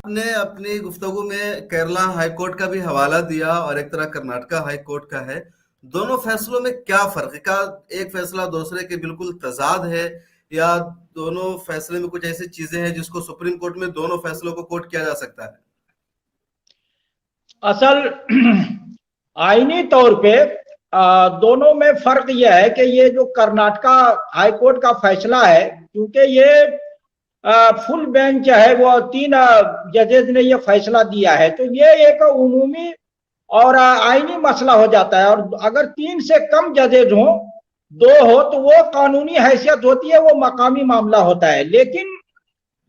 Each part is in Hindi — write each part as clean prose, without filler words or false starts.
आपने अपनी गुफ्तगू में केरला हाई कोर्ट का भी हवाला दिया और एक तरह कर्नाटका हाई कोर्ट का है। दोनों फैसलों में क्या फर्क है? क्या एक फैसला दूसरे के बिल्कुल तजाद है, या दोनों फैसले में कुछ ऐसी चीजें हैं जिसको सुप्रीम कोर्ट में दोनों फैसलों को कोट किया जा सकता है? असल आईनी तौर पे दोनों में फर्क यह है कि ये जो कर्नाटका हाई कोर्ट का फैसला है, क्योंकि ये फुल बेंच है, वो 3 जजेज ने ये फैसला दिया है, तो ये एक उमूमी और आईनी मसला हो जाता है। और अगर 3 से कम जजेज हो, 2 हो, तो वो कानूनी हैसियत होती है, वो मकामी मामला होता है। लेकिन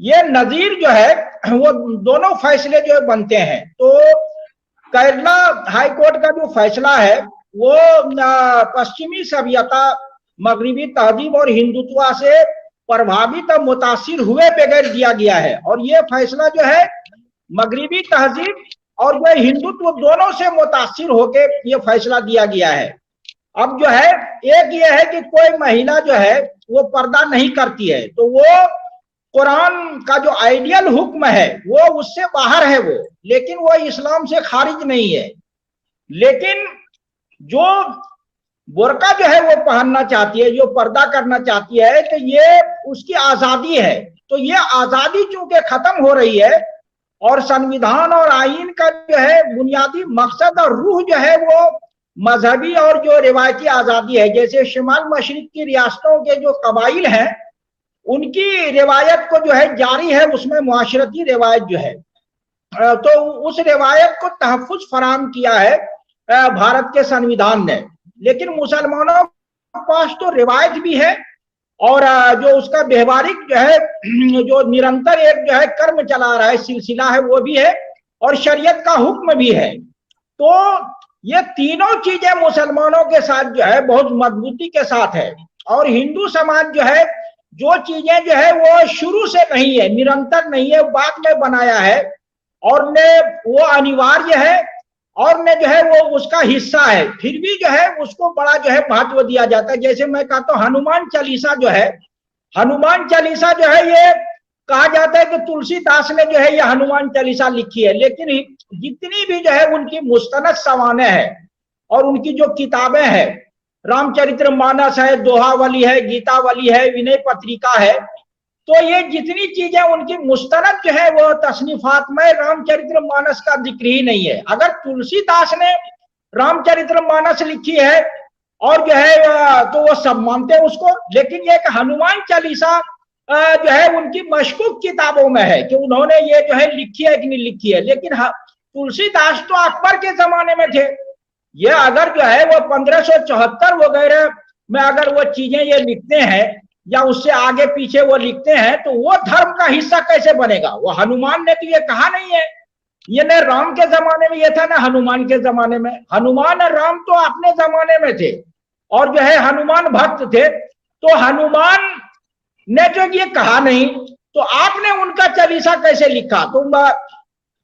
ये नजीर जो है वो दोनों फैसले जो बनते हैं, तो केरला हाई कोर्ट का जो फैसला है वो पश्चिमी सभ्यता, मगरबी तहजीब और हिंदुत्व से प्रभावित और मुतासिर हुए बगैर दिया गया है। और ये फैसला जो है मगरबी तहजीब और जो हिंदुत्व दोनों से मुतासिर होकर ये फैसला दिया गया है। अब जो है, एक ये है कि कोई महिला जो है वो पर्दा नहीं करती है, तो वो कुरान का जो आइडियल हुक्म है वो उससे बाहर है वो, लेकिन वो इस्लाम से खारिज नहीं है। लेकिन जो बुर्का जो है वो पहनना चाहती है, जो पर्दा करना चाहती है, तो ये उसकी आजादी है। तो ये आजादी चूंकि खत्म हो रही है और संविधान और आईन का जो है बुनियादी मकसद और रूह जो है वो मजहबी और जो रिवायती आजादी है। जैसे शिमाल मशरिक की रियासतों के जो कबाइल हैं उनकी रिवायत को जो है जारी है, उसमें मुआशरती रिवायत जो है, तो उस रिवायत को तहफ्फुज फराम किया है भारत के संविधान ने। लेकिन मुसलमानों के पास तो रिवायत भी है और जो उसका व्यवहारिक जो है जो निरंतर एक जो है कर्म चला रहा है, सिलसिला है, वो भी है, और शरीयत का हुक्म भी है। तो ये तीनों चीजें मुसलमानों के साथ जो है बहुत मजबूती के साथ है। और हिंदू समाज जो है जो चीजें जो है वो शुरू से नहीं है, निरंतर नहीं है, बाद में बनाया है और ने वो अनिवार्य है और ने जो है वो उसका हिस्सा है, फिर भी जो है उसको बड़ा जो है महत्व दिया जाता है। जैसे मैं कहता हूँ हनुमान चालीसा जो है, हनुमान चालीसा जो है ये कहा जाता है कि तुलसीदास ने जो है ये हनुमान चालीसा लिखी है, लेकिन जितनी भी जो है उनकी मुस्तनद सवाने हैं और उनकी जो किताबें हैं, रामचरितमानस है, दोहावली है, गीतावली है, विनय पत्रिका है, तो ये जितनी चीजें उनकी मुस्तनद जो है वो तसनीफात में रामचरितमानस का जिक्र ही नहीं है। अगर तुलसीदास ने रामचरितमानस लिखी है और जो है तो वो सब मानते हैं उसको, लेकिन ये हनुमान चालीसा जो है उनकी मशकूक किताबों में है कि उन्होंने ये जो है लिखी है कि नहीं लिखी है। लेकिन तुलसीदास तो अकबर के जमाने में थे, ये अगर जो है वो 1574 वगैरह में अगर वो चीजें ये लिखते हैं या उससे आगे पीछे वो लिखते हैं, तो वो धर्म का हिस्सा कैसे बनेगा? वो हनुमान ने तो ये कहा नहीं है, ये न राम के जमाने में ये था ना हनुमान के जमाने में। हनुमान और राम तो अपने जमाने में थे और जो है हनुमान भक्त थे, तो हनुमान ने जो ये कहा नहीं, तो आपने उनका चालीसा कैसे लिखा? तो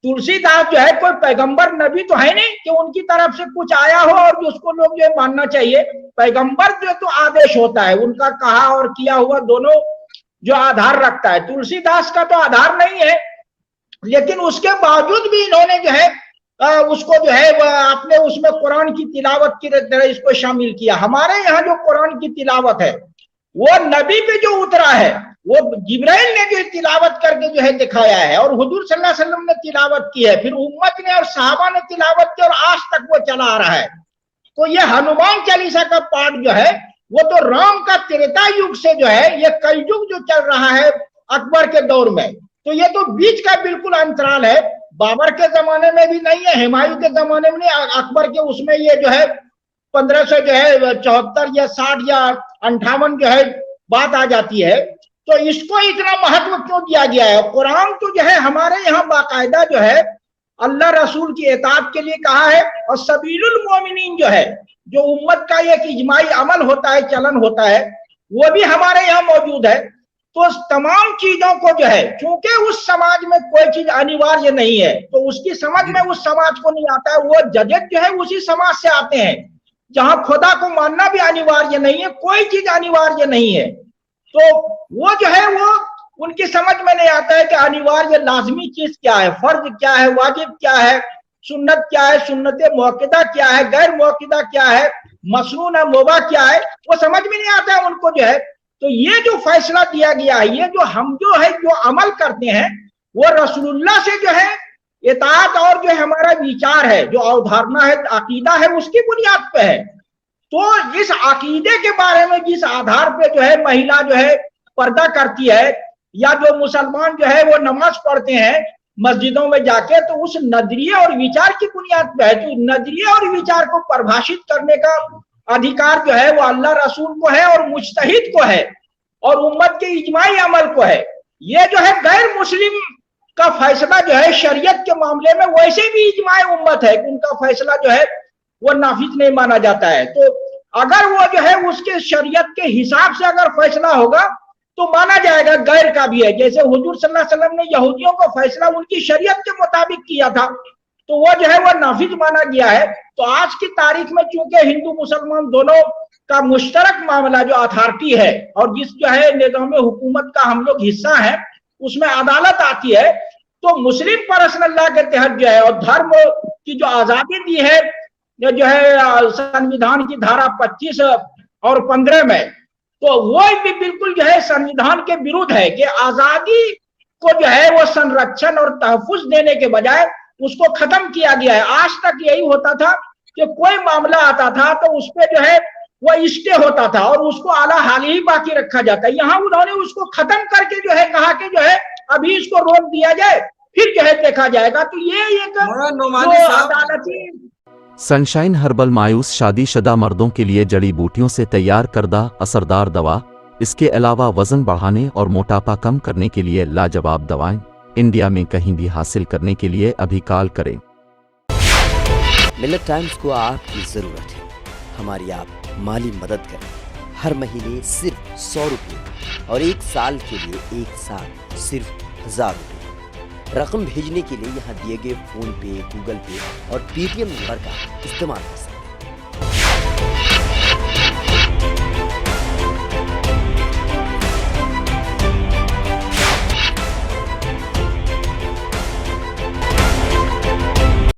तुलसीदास जो है कोई पैगंबर नबी तो है नहीं कि उनकी तरफ से कुछ आया हो और उसको लोग जो मानना चाहिए। पैगंबर जो तो आदेश होता है, उनका कहा और किया हुआ दोनों जो आधार रखता है, तुलसीदास का तो आधार नहीं है। लेकिन उसके बावजूद भी इन्होंने जो है उसको जो है आपने उसमें कुरान की तिलावत की तरह इसको शामिल किया। हमारे यहाँ जो कुरान की तिलावत है वो नबी पे जो उतरा है, वो जिब्राइल ने जो तिलावत करके जो है दिखाया है और हुजूर सल्लल्लाहु अलैहि वसल्लम ने तिलावत की है, फिर उम्मत ने और सहाबा ने तिलावत की और आज तक वो चला आ रहा है। तो ये हनुमान चालीसा का पाठ जो है वो तो राम का त्रेता युग से जो है ये कलयुग जो चल रहा है अकबर के दौर में, तो ये तो बीच का बिल्कुल अंतराल है। बाबर के जमाने में भी नहीं है, हुमायूं के जमाने में नहीं, अकबर के उसमें ये जो है 1500 जो है 74 या 60 या 58 जो है बात आ जाती है। तो इसको इतना महत्व क्यों दिया गया है? कुरान तो जो है हमारे यहाँ बाकायदा जो है अल्लाह रसूल की इताअत के लिए कहा है, और सबीलुल मोमिनीन जो है, जो उम्मत का एक इजमाई अमल होता है, चलन होता है, वो भी हमारे यहाँ मौजूद है। तो तमाम चीजों को जो है, क्योंकि उस समाज में कोई चीज अनिवार्य नहीं है, तो उसकी समझ में उस समाज को नहीं आता है। वो जजेज जो है उसी समाज से आते हैं जहां खुदा को मानना भी अनिवार्य नहीं है, कोई चीज अनिवार्य नहीं है। तो वो जो है वो उनकी समझ में नहीं आता है कि अनिवार्य लाजमी चीज क्या है, फर्ज क्या है, वाजिब क्या है, सुन्नत क्या है, सुन्नत मौकिदा क्या है, गैर मौकिदा क्या है, मसनून मुबा क्या है, वो समझ में नहीं आता है उनको जो है। तो ये जो फैसला दिया गया है, ये जो हम जो है जो अमल करते हैं वो रसूलुल्लाह से जो है इताअत और जो हमारा विचार है, जो अवधारणा है, अकीदा है, उसकी बुनियाद पे है। तो इस अकीदे के बारे में जिस आधार पे जो है महिला जो है पर्दा करती है, या जो मुसलमान जो है वो नमाज पढ़ते हैं मस्जिदों में जाके, तो उस नजरिए और विचार की बुनियाद पे है। तो नजरिए और विचार को परिभाषित करने का अधिकार जो है वो अल्लाह रसूल को है और मुज्तहिद को है और उम्मत के इजमाई अमल को है। ये जो है गैर मुस्लिम का फैसला जो है शरीयत के मामले में वैसे भी इजमाई उम्मत है कि उनका फैसला जो है वो नाफिज नहीं माना जाता है। तो अगर वो जो है उसके शरीयत के हिसाब से अगर फैसला होगा तो माना जाएगा, गैर का भी है। जैसे हुजूर सल्लल्लाहु अलैहि वसल्लम ने यहूदियों का फैसला उनकी शरीयत के मुताबिक किया था, तो वो जो है वो नाफिज माना गया है। तो आज की तारीख में चूंकि हिंदू मुसलमान दोनों का मुश्तरक मामला जो अथॉरिटी है और जिस जो है निज़ाम हुकूमत का हम लोग हिस्सा है, उसमें अदालत आती है, तो मुस्लिम पर्सनल लॉ के तहत जो है और धर्म की जो आजादी दी है जो है संविधान की धारा 25 और 15 में, तो वो भी बिल्कुल जो है संविधान के विरुद्ध है कि आजादी को जो है वो संरक्षण और तहफ्फुज देने के बजाय उसको खत्म किया गया है। आज तक यही होता था कि कोई मामला आता था तो उस पर जो है वो स्टे होता था और उसको आला हाल ही बाकी रखा जाता है। यहाँ उन्होंने उसको खत्म करके जो है कहा कि जो है अभी इसको रोक दिया जाए, फिर जो है देखा जाएगा। तो ये एक अदालती सनशाइन हर्बल मायूस शादीशुदा मर्दों के लिए जड़ी बूटियों से तैयार करदा असरदार दवा। इसके अलावा वजन बढ़ाने और मोटापा कम करने के लिए लाजवाब दवाएं इंडिया में कहीं भी हासिल करने के लिए अभी कॉल करें। मिलेट टाइम्स को आपकी जरूरत है, हमारी आप माली मदद करें। हर महीने सिर्फ 100 रुपये और 1 साल के लिए 1 साल सिर्फ 1000 रुपये। रकम भेजने के लिए यहाँ दिए गए फोन पे, गूगल पे और पेटीएम नंबर का इस्तेमाल कर सकते हैं।